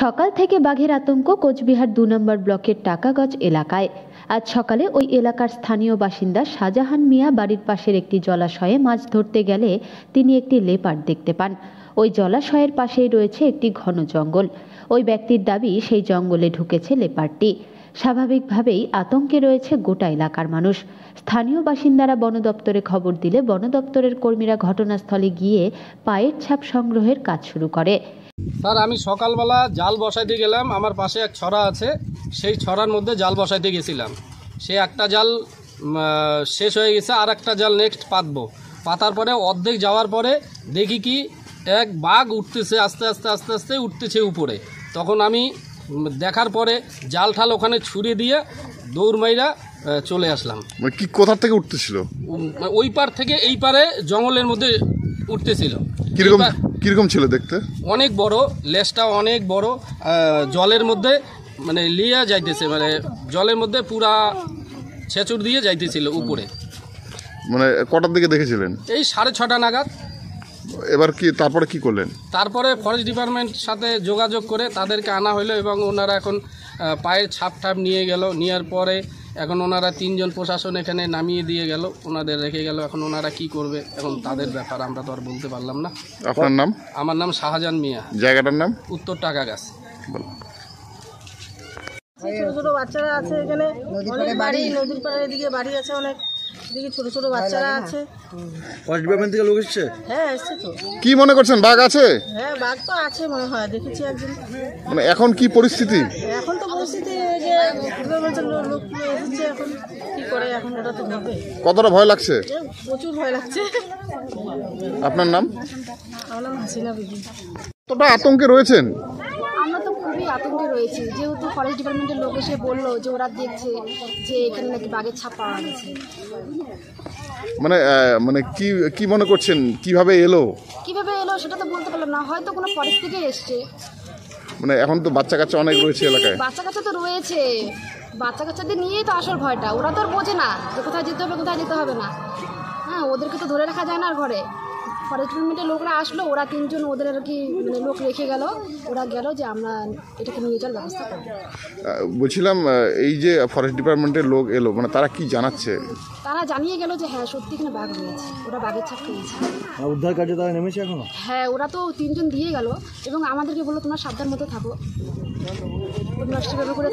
সকাল থেকে বাঘের আতঙ্ক কোচবিহার ২ নম্বর ব্লকের টাকাগজ এলাকায়। আজ সকালে ওই এলাকার স্থানীয় বাসিন্দা শাহজাহান মিয়া বাড়ির পাশের একটি জলাশয়ে মাছ ধরতে গেলে তিনি একটি লেপার্ড দেখতে পান। ওই জলাশয়ের পাশেই রয়েছে একটি ঘন জঙ্গল। ওই ব্যক্তির দাবি সেই জঙ্গলে ঢুকেছে লেপার্ডটি। স্বাভাবিকভাবেই আতঙ্কে রয়েছে গোটা এলাকার মানুষ। স্থানীয় বাসিন্দারা বন দপ্তরে খবর দিলে বন দপ্তরের কর্মীরা ঘটনাস্থলে গিয়ে পায়ের ছাপ সংগ্রহের কাজ শুরু করে। স্যার, আমি সকালবেলা জাল বসাইতে গেলাম। আমার পাশে এক ছড়া আছে, সেই ছড়ার মধ্যে জাল বসাইতে গেছিলাম। সে একটা জাল শেষ হয়ে গেছে, আর একটা জাল নেক্সট পাতার পরে অর্ধেক যাওয়ার পরে দেখি কি এক বাঘ উঠতেছে, আস্তে আস্তে আস্তে আস্তে উঠতেছে উপরে। তখন আমি দেখার পরে জাল ঠাল ওখানে ছুড়ে দিয়ে দৌড় মাইরা চলে আসলাম। কি কোথা থেকে উঠতেছিল? ওই পার থেকে এই পারে জঙ্গলের মধ্যে উঠতেছিল। কিরকম ছিল দেখতে? অনেক বড়, লেজটা অনেক বড়, জলের মধ্যে মানে লিয়া যাইতেছে, মানে জলের মধ্যে পুরা ছেঁচুর দিয়ে যাইতেছিল উপরে। মানে কটার দিকে দেখেছিলেন? এই 6:30 নাগাদ। এবার কি তারপরে কি করলেন? তারপরে ফরেস্ট ডিপার্টমেন্ট সাথে যোগাযোগ করে তাদেরকে আনা হলো এবং ওনারা এখন পায়ের ছাপ নিয়ে গেল। নেওয়ার পরে এখন ওনারা 3 জন প্রশাসন এখানে নামিয়ে দিয়ে গেল, ওনাদের রেখে গেল। এখন ওনারা কি করবে এখন তাদের ব্যাপার, আমরা তো আর বলতে পারলাম না। আপনার নাম? আমার নাম শাহজাহান মিয়া। জায়গাটার নাম? উত্তর টাকাগাছ। ছোট ছোট বাচ্চারা আছে এখানে, অনেক বাড়ি, নদীর পাড়ের এদিকে বাড়ি আছে অনেক, এদিকে ছোট ছোট বাচ্চারা আছে। ফরেস্ট ডিপার্টমেন্ট থেকে লোক এসেছে? হ্যাঁ, এসছে তো। কি মনে করছেন, বাঘ আছে? হ্যাঁ, বাঘ তো আছে মনে হয়, দেখেছি একজন। মানে এখন কি পরিস্থিতি? এখন তো পরিস্থিতি যে লোক এসেছে, এখন কি করে, এখন ওটা তো হবে। কতটা ভয় লাগছে? প্রচুর ভয় লাগছে। আপনার নাম? আমার নাম হাসিনা বিবি। কতটা আতঙ্কে রয়েছেন? আমরা তো খুবই আতঙ্কে রয়েছি, যেহেতু ফরেস্ট ডিপার্টমেন্টের লোক এসে বললো যে ওরা দেখছে যে এখানে নাকি বাঘের ছাপ পাওয়া গেছে। মানে মানে কি মনে করছেন, কিভাবে এলো সেটা তো বলতে পারলাম না, হয়তো কোনো ফরেস্ট থেকে এসছে। মানে এখন তো বাচ্চা কাচ্চা অনেক রয়েছে এলাকায়। বাচ্চা কাচ্চা তো রয়েছে, বাচ্চা কাচ্চাদের নিয়েই তো আসল ভয়টা। ওরা তো আর বোঝে না যে কোথায় যেতে হবে কোথায় যেতে হবে না। হ্যাঁ, ওদেরকে তো ধরে রাখা যায় না আর ঘরে। ফরেস্ট ডিপার্টমেন্টের লোকরা আসলো, ওরা 3 জন ওদের আর কি মানে লোক রেখে গেল। ওরা গেল যে আমরা এটাকে নিয়ে যাওয়ার ব্যবস্থা করব। বলছিলাম, এই যে ফরেস্ট ডিপার্টমেন্টের লোক এলো, মানে তারা কি জানাচ্ছে? তারা জানিয়ে গেল যে হ্যাঁ সত্যি এখানে বাঘ রয়েছে, ওরা বাঘের ছাপ পেয়েছে। উদ্ধার কার্যে তারা নেমেছে এখনো? হ্যাঁ, ওরা তো 3 জন দিয়ে গেল এবং আমাদেরকে বললো তোমরা সাবধান মতো থাকো, তোমরা সেভাবে করে